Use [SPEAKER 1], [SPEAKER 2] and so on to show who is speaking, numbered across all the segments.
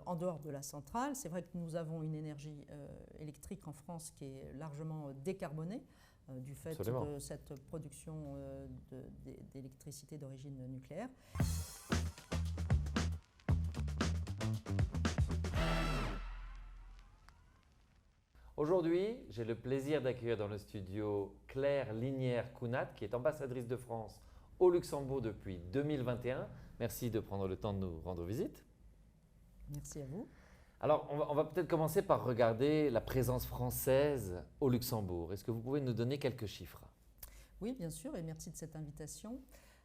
[SPEAKER 1] en dehors de la centrale. C'est vrai que nous avons une énergie électrique en France qui est largement décarbonée du fait
[SPEAKER 2] Absolument.
[SPEAKER 1] de cette production d'électricité d'origine nucléaire.
[SPEAKER 2] Aujourd'hui, j'ai le plaisir d'accueillir dans le studio Claire Linière-Counat, qui est ambassadrice de France au Luxembourg depuis 2021. Merci de prendre le temps de nous rendre visite.
[SPEAKER 1] Merci à vous.
[SPEAKER 2] Alors, on va peut-être commencer par regarder la présence française au Luxembourg. Est-ce que vous pouvez nous donner quelques chiffres?
[SPEAKER 1] Oui, bien sûr, et merci de cette invitation.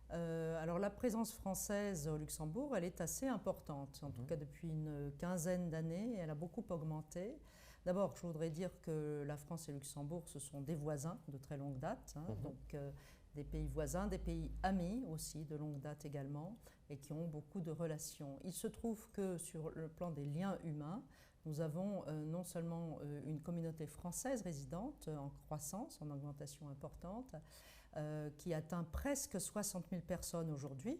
[SPEAKER 1] Alors la présence française au Luxembourg, elle est assez importante, en tout cas depuis une quinzaine d'années, elle a beaucoup augmenté. D'abord, je voudrais dire que la France et le Luxembourg, ce sont des voisins de très longue date, donc des pays voisins, des pays amis aussi de longue date également, et qui ont beaucoup de relations. Il se trouve que sur le plan des liens humains, nous avons non seulement une communauté française résidente en croissance, en augmentation importante, qui atteint presque 60 000 personnes aujourd'hui,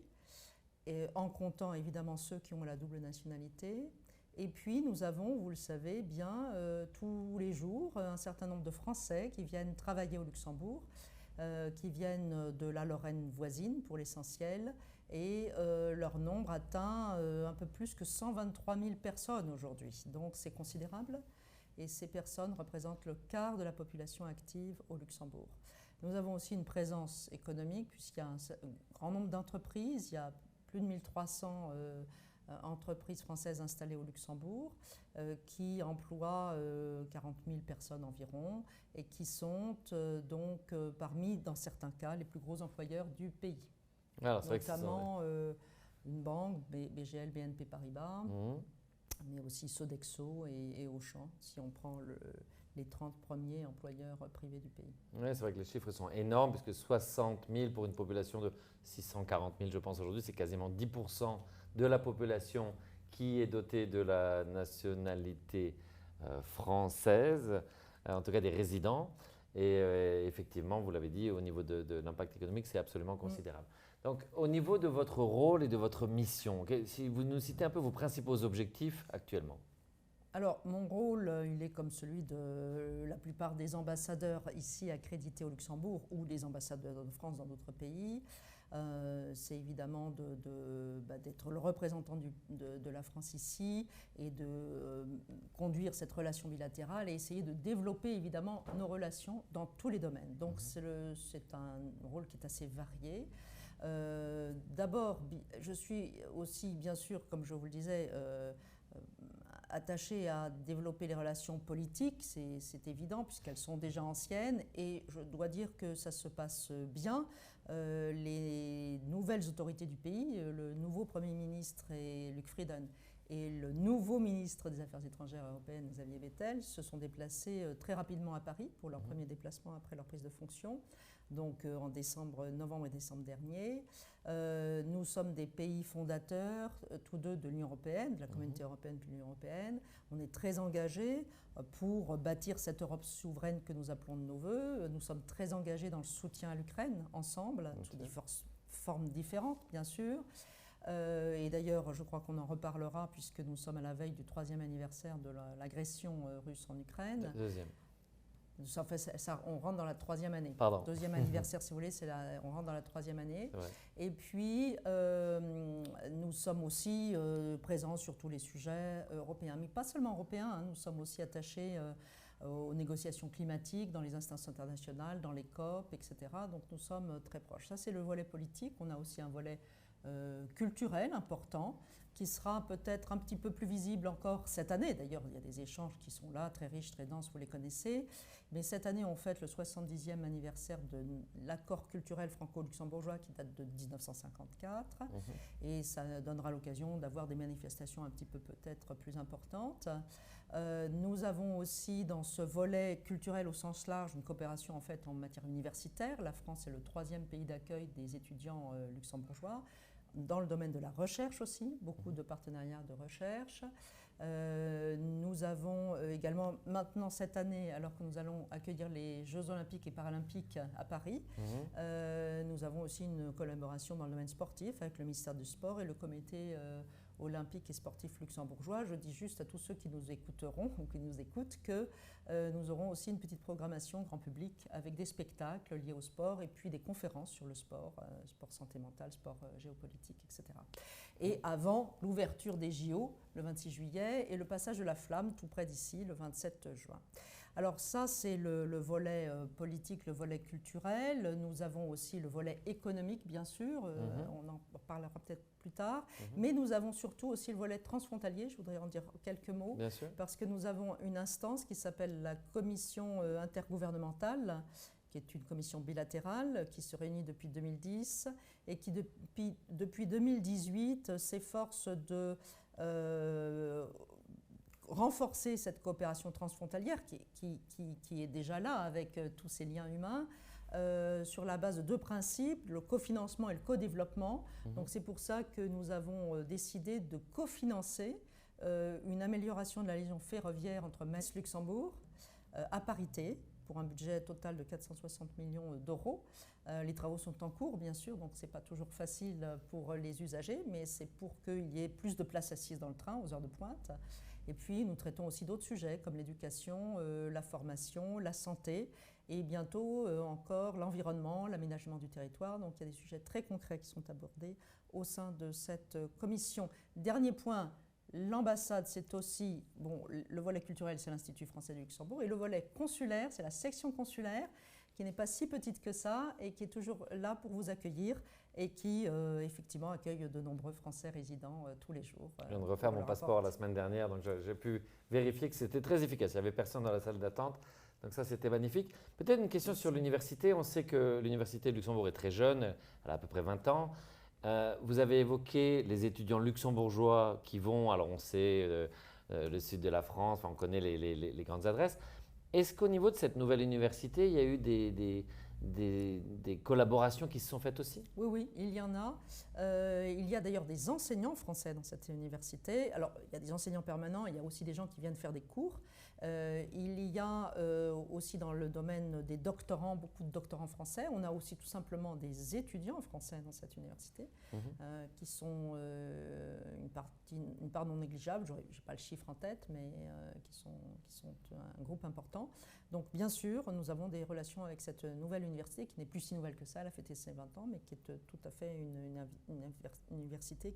[SPEAKER 1] en comptant évidemment ceux qui ont la double nationalité. Et puis nous avons, vous le savez bien, tous les jours un certain nombre de Français qui viennent travailler au Luxembourg, qui viennent de la Lorraine voisine pour l'essentiel, et leur nombre atteint un peu plus que 123 000 personnes aujourd'hui. Donc c'est considérable, et ces personnes représentent le quart de la population active au Luxembourg. Nous avons aussi une présence économique puisqu'il y a un grand nombre d'entreprises, il y a plus de 1300 entreprises françaises installées au Luxembourg qui emploient 40 000 personnes environ et qui sont donc parmi, dans certains cas, les plus gros employeurs du pays.
[SPEAKER 2] Alors,
[SPEAKER 1] notamment une banque, BGL, BNP Paribas, mais aussi Sodexo et Auchan, si on prend les 30 premiers employeurs privés du pays.
[SPEAKER 2] Oui, c'est vrai que les chiffres sont énormes, puisque 60 000 pour une population de 640 000, je pense aujourd'hui, c'est quasiment 10% de la population qui est dotée de la nationalité française, en tout cas des résidents. Et effectivement, vous l'avez dit, au niveau de l'impact économique, c'est absolument considérable. Donc, au niveau de votre rôle et de votre mission, si vous nous citez un peu vos principaux objectifs actuellement.
[SPEAKER 1] Alors, mon rôle, il est comme celui de la plupart des ambassadeurs ici accrédités au Luxembourg ou des ambassadeurs de France dans d'autres pays. C'est évidemment d'être le représentant de la France ici et de conduire cette relation bilatérale et essayer de développer évidemment nos relations dans tous les domaines. Donc, c'est un rôle qui est assez varié. D'abord, je suis aussi, bien sûr, comme je vous le disais, attachée à développer les relations politiques, c'est évident puisqu'elles sont déjà anciennes et je dois dire que ça se passe bien. Les nouvelles autorités du pays, le nouveau Premier ministre Luc Frieden et le nouveau ministre des Affaires étrangères européennes Xavier Bettel se sont déplacés très rapidement à Paris pour leur premier déplacement après leur prise de fonction, donc en novembre et décembre dernier. Nous sommes des pays fondateurs, tous deux de l'Union européenne, de la Communauté européenne puis de l'Union européenne. On est très engagés pour bâtir cette Europe souveraine que nous appelons de nos voeux. Nous sommes très engagés dans le soutien à l'Ukraine, ensemble, sous des formes différentes, bien sûr. Et d'ailleurs, je crois qu'on en reparlera puisque nous sommes à la veille du 3e anniversaire de l'agression russe en Ukraine.
[SPEAKER 2] Deuxième.
[SPEAKER 1] On rentre dans la 3e année.
[SPEAKER 2] Pardon.
[SPEAKER 1] Deuxième anniversaire, si vous voulez, on rentre dans la 3e année. Et puis, nous sommes aussi présents sur tous les sujets européens, mais pas seulement européens. Hein, nous sommes aussi attachés aux négociations climatiques, dans les instances internationales, dans les COP, etc. Donc, nous sommes très proches. Ça, c'est le volet politique. On a aussi un volet culturel important, qui sera peut-être un petit peu plus visible encore cette année. D'ailleurs, il y a des échanges qui sont là, très riches, très denses, vous les connaissez. Mais cette année, on fête le 70e anniversaire de l'accord culturel franco-luxembourgeois qui date de 1954. Et ça donnera l'occasion d'avoir des manifestations un petit peu peut-être plus importantes. Nous avons aussi dans ce volet culturel au sens large une coopération en fait en matière universitaire. La France est le 3e pays d'accueil des étudiants luxembourgeois. Dans le domaine de la recherche aussi, beaucoup de partenariats de recherche. Nous avons également maintenant cette année, alors que nous allons accueillir les Jeux olympiques et paralympiques à Paris, nous avons aussi une collaboration dans le domaine sportif avec le ministère du Sport et le comité olympique et sportif luxembourgeois. Je dis juste à tous ceux qui nous écouteront ou qui nous écoutent que nous aurons aussi une petite programmation grand public avec des spectacles liés au sport et puis des conférences sur le sport, sport santé mentale, sport géopolitique, etc. Et avant l'ouverture des JO, le 26 juillet, et le passage de la flamme tout près d'ici, le 27 juin. Alors ça, c'est le volet politique, le volet culturel. Nous avons aussi le volet économique, bien sûr. On en parlera peut-être plus tard. Mais nous avons surtout aussi le volet transfrontalier. Je voudrais en dire quelques mots.
[SPEAKER 2] Bien sûr.
[SPEAKER 1] Parce que nous avons une instance qui s'appelle la Commission intergouvernementale, qui est une commission bilatérale qui se réunit depuis 2010 et qui, depuis 2018, s'efforce de renforcer cette coopération transfrontalière qui est déjà là avec tous ces liens humains sur la base de deux principes, le cofinancement et le co-développement. Donc c'est pour ça que nous avons décidé de cofinancer une amélioration de la liaison ferroviaire entre Metz et Luxembourg à parité pour un budget total de 460 millions d'euros. Les travaux sont en cours, bien sûr, donc ce n'est pas toujours facile pour les usagers, mais c'est pour qu'il y ait plus de places assises dans le train aux heures de pointe. Et puis, nous traitons aussi d'autres sujets comme l'éducation, la formation, la santé et bientôt encore l'environnement, l'aménagement du territoire. Donc, il y a des sujets très concrets qui sont abordés au sein de cette commission. Dernier point, l'ambassade, c'est aussi, bon, le volet culturel, c'est l'Institut français du Luxembourg, et le volet consulaire, c'est la section consulaire, qui n'est pas si petite que ça et qui est toujours là pour vous accueillir et qui effectivement accueille de nombreux Français résidents tous les jours.
[SPEAKER 2] Je viens de refaire mon passeport la semaine dernière, donc j'ai pu vérifier que c'était très efficace. Il n'y avait personne dans la salle d'attente, donc ça c'était magnifique. Peut-être une question sur l'université. On sait que l'université de Luxembourg est très jeune, elle a à peu près 20 ans. Vous avez évoqué les étudiants luxembourgeois qui vont, alors on sait le sud de la France, enfin, on connaît les grandes adresses. Est-ce qu'au niveau de cette nouvelle université, il y a eu des collaborations qui se sont faites aussi?
[SPEAKER 1] Oui, oui, il y en a. Il y a d'ailleurs des enseignants français dans cette université. Alors, il y a des enseignants permanents, il y a aussi des gens qui viennent faire des cours. Il y a aussi dans le domaine des doctorants, beaucoup de doctorants français. On a aussi tout simplement des étudiants français dans cette université qui sont une part non négligeable. Je n'ai pas le chiffre en tête, mais qui sont un groupe important. Donc bien sûr, nous avons des relations avec cette nouvelle université qui n'est plus si nouvelle que ça, elle a fêté ses 20 ans, mais qui est tout à fait une université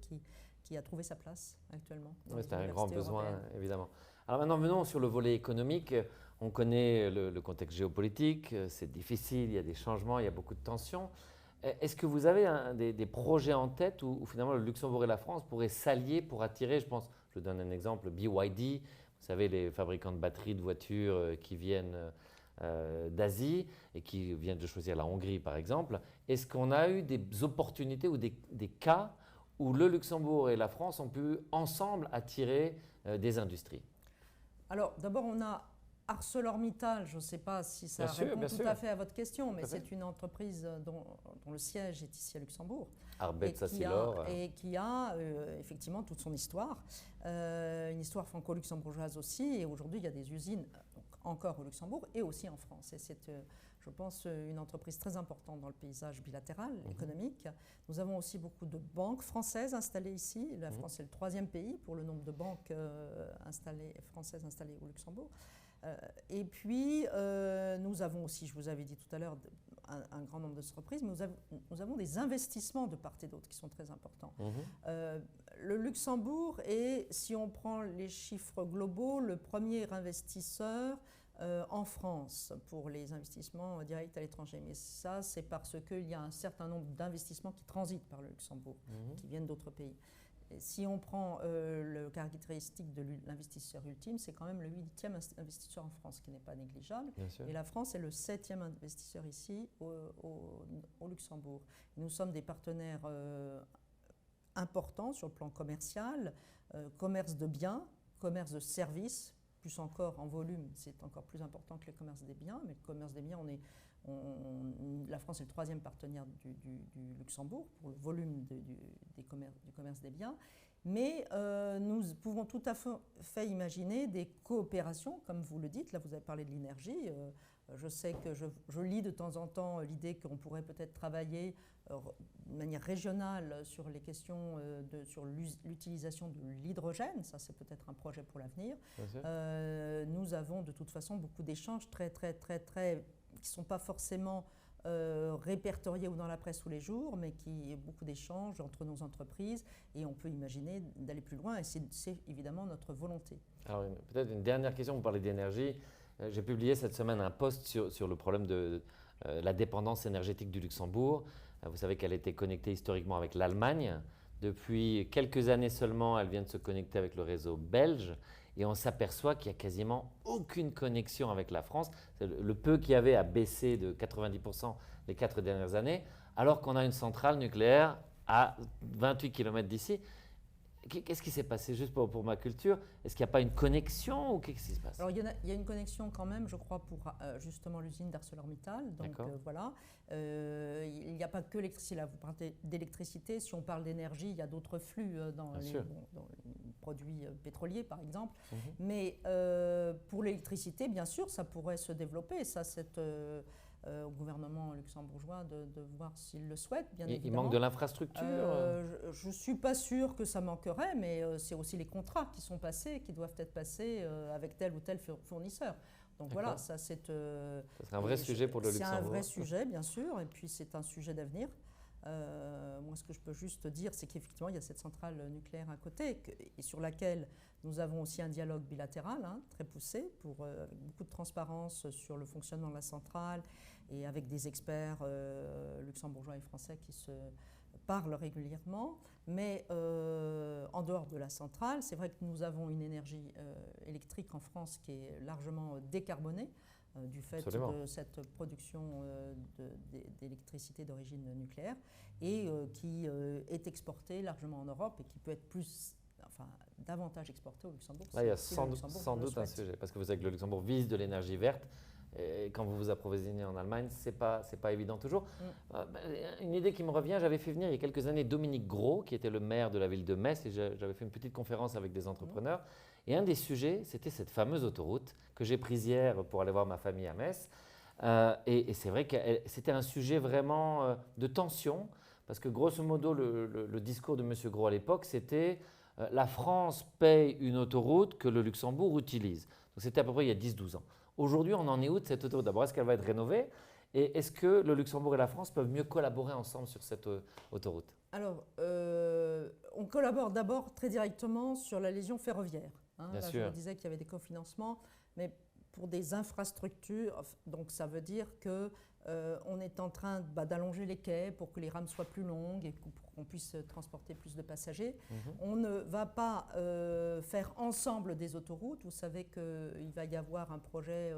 [SPEAKER 1] qui a trouvé sa place actuellement.
[SPEAKER 2] Oui, c'est un grand besoin, évidemment. Alors maintenant, venons sur le volet économique. On connaît le contexte géopolitique, c'est difficile, il y a des changements, il y a beaucoup de tensions. Est-ce que vous avez des projets en tête où finalement le Luxembourg et la France pourraient s'allier pour attirer, je donne un exemple, BYD, vous savez, les fabricants de batteries de voitures qui viennent d'Asie et qui viennent de choisir la Hongrie par exemple. Est-ce qu'on a eu des opportunités ou des cas où le Luxembourg et la France ont pu ensemble attirer des industries?
[SPEAKER 1] Alors d'abord on a ArcelorMittal, je ne sais pas si ça répond tout à fait à votre question, mais c'est une entreprise dont le siège est ici à Luxembourg. Et qui a effectivement toute son histoire, une histoire franco-luxembourgeoise aussi. Et aujourd'hui, il y a des usines encore au Luxembourg et aussi en France. Et c'est, je pense, une entreprise très importante dans le paysage bilatéral, économique. Nous avons aussi beaucoup de banques françaises installées ici. La France est le 3e pays pour le nombre de banques françaises installées au Luxembourg. Et puis, nous avons aussi, je vous avais dit tout à l'heure, un grand nombre d'entreprises, mais nous avons des investissements de part et d'autre qui sont très importants. Le Luxembourg est, si on prend les chiffres globaux, le premier investisseur en France pour les investissements directs à l'étranger. Mais ça, c'est parce qu'il y a un certain nombre d'investissements qui transitent par le Luxembourg, qui viennent d'autres pays. Et si on prend le caractéristique de l'investisseur ultime, c'est quand même le 8e investisseur en France, qui n'est pas négligeable. Et la France est le 7e investisseur ici au Luxembourg. Nous sommes des partenaires importants sur le plan commercial, commerce de biens, commerce de services, plus encore en volume, c'est encore plus important que le commerce des biens. Mais le commerce des biens, la France est le 3e partenaire du Luxembourg pour le volume du commerce des biens. Mais nous pouvons tout à fait imaginer des coopérations, comme vous le dites. Là, vous avez parlé de l'énergie. Je sais que je lis de temps en temps l'idée qu'on pourrait peut-être travailler de manière régionale sur les questions sur l'utilisation de l'hydrogène. Ça, c'est peut-être un projet pour l'avenir. Nous avons de toute façon beaucoup d'échanges qui ne sont pas forcément répertoriés ou dans la presse tous les jours, mais beaucoup d'échanges entre nos entreprises, et on peut imaginer d'aller plus loin, et c'est évidemment notre volonté.
[SPEAKER 2] Alors peut-être une dernière question, vous parlez d'énergie. J'ai publié cette semaine un post sur le problème de la dépendance énergétique du Luxembourg. Vous savez qu'elle était connectée historiquement avec l'Allemagne. Depuis quelques années seulement, elle vient de se connecter avec le réseau belge. Et on s'aperçoit qu'il n'y a quasiment aucune connexion avec la France. Le peu qu'il y avait a baissé de 90% les 4 dernières années, alors qu'on a une centrale nucléaire à 28 km d'ici. Qu'est-ce qui s'est passé, juste pour ma culture? Est-ce qu'il n'y a pas une connexion ou qu'est-ce qui se passe?
[SPEAKER 1] Alors il y a une connexion quand même, je crois, pour justement l'usine d'ArcelorMittal. Donc voilà, il n'y a pas que l'électricité. Là, vous parlez d'électricité. Si on parle d'énergie, il y a d'autres flux dans les produits pétroliers, par exemple. Mais pour l'électricité, bien sûr, ça pourrait se développer. Ça, c'est au gouvernement luxembourgeois de voir s'il le souhaite, bien évidemment.
[SPEAKER 2] Il manque de l'infrastructure
[SPEAKER 1] Je ne suis pas sûre que ça manquerait, mais c'est aussi les contrats qui sont passés, qui doivent être passés avec tel ou tel fournisseur. Donc voilà, ça c'est…
[SPEAKER 2] ça serait un vrai sujet pour le Luxembourg.
[SPEAKER 1] C'est un vrai sujet, bien sûr, et puis c'est un sujet d'avenir. Moi, ce que je peux juste dire, c'est qu'effectivement, il y a cette centrale nucléaire à côté, et sur laquelle nous avons aussi un dialogue bilatéral très poussé, avec beaucoup de transparence sur le fonctionnement de la centrale, et avec des experts luxembourgeois et français qui se parlent régulièrement. Mais en dehors de la centrale, c'est vrai que nous avons une énergie électrique en France qui est largement décarbonée, du fait de cette production d'électricité d'origine nucléaire, et qui est exportée largement en Europe et qui peut être davantage exportée au Luxembourg.
[SPEAKER 2] Là, il y a sans doute un sujet, parce que vous savez que le Luxembourg vise de l'énergie verte. Et quand vous vous approvisionnez en Allemagne, ce n'est pas évident toujours. Une idée qui me revient, j'avais fait venir il y a quelques années Dominique Gros, qui était le maire de la ville de Metz, et j'avais fait une petite conférence avec des entrepreneurs. Et un des sujets, c'était cette fameuse autoroute que j'ai prise hier pour aller voir ma famille à Metz. Et c'est vrai que c'était un sujet vraiment de tension, parce que grosso modo, le discours de M. Gros à l'époque, c'était la France paye une autoroute que le Luxembourg utilise. Donc c'était à peu près il y a 10-12 ans. Aujourd'hui, on en est où de cette autoroute? D'abord, est-ce qu'elle va être rénovée? Et est-ce que le Luxembourg et la France peuvent mieux collaborer ensemble sur cette autoroute?
[SPEAKER 1] Alors, on collabore d'abord très directement sur la liaison ferroviaire. Là, je vous disais qu'il y avait des cofinancements, mais pour des infrastructures, donc ça veut dire qu'on est en train d'allonger les quais pour que les rames soient plus longues et pour qu'on puisse transporter plus de passagers. On ne va pas faire ensemble des autoroutes. Vous savez qu'il va y avoir un projet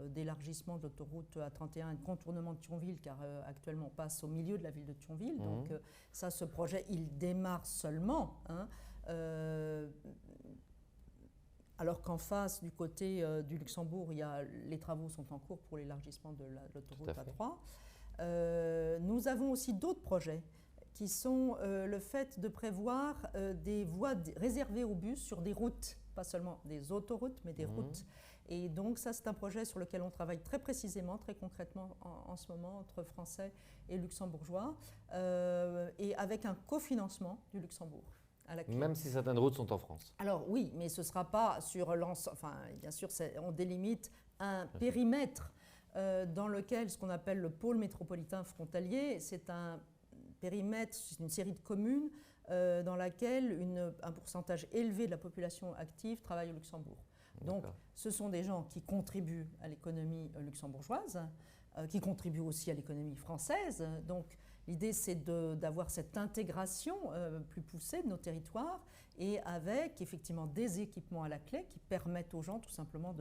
[SPEAKER 1] d'élargissement de l'autoroute A31 et de contournement de Thionville, car actuellement on passe au milieu de la ville de Thionville. Donc ça, ce projet, il démarre seulement. Alors qu'en face, du côté du Luxembourg, les travaux sont en cours pour l'élargissement de l'autoroute A3. Nous avons aussi d'autres projets qui sont le fait de prévoir des voies réservées aux bus sur des routes, pas seulement des autoroutes, mais des routes. Et donc ça, c'est un projet sur lequel on travaille très précisément, très concrètement en ce moment, entre Français et Luxembourgeois, et avec un cofinancement du Luxembourg.
[SPEAKER 2] Même si certaines routes sont en France.
[SPEAKER 1] Alors oui, mais ce ne sera pas sur l'ensemble. Enfin, bien sûr, on délimite un périmètre dans lequel ce qu'on appelle le pôle métropolitain frontalier, c'est un périmètre, c'est une série de communes dans laquelle un pourcentage élevé de la population active travaille au Luxembourg. Donc, ce sont des gens qui contribuent à l'économie luxembourgeoise, qui contribuent aussi à l'économie française. Donc, l'idée, c'est d'avoir cette intégration plus poussée de nos territoires et avec effectivement des équipements à la clé qui permettent aux gens tout simplement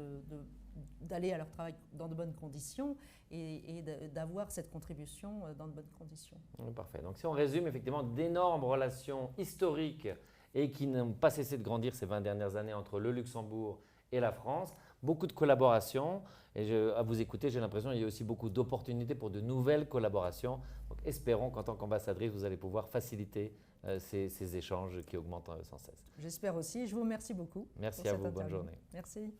[SPEAKER 1] d'aller à leur travail dans de bonnes conditions et d'avoir cette contribution dans de bonnes conditions.
[SPEAKER 2] Parfait. Donc si on résume, effectivement, d'énormes relations historiques et qui n'ont pas cessé de grandir ces 20 dernières années entre le Luxembourg et la France, beaucoup de collaborations. Et à vous écouter, j'ai l'impression qu'il y a aussi beaucoup d'opportunités pour de nouvelles collaborations. Donc, espérons qu'en tant qu'ambassadrice, vous allez pouvoir faciliter ces échanges qui augmentent sans cesse.
[SPEAKER 1] J'espère aussi. Je vous remercie beaucoup.
[SPEAKER 2] Merci à vous. Bonne journée.
[SPEAKER 1] Merci.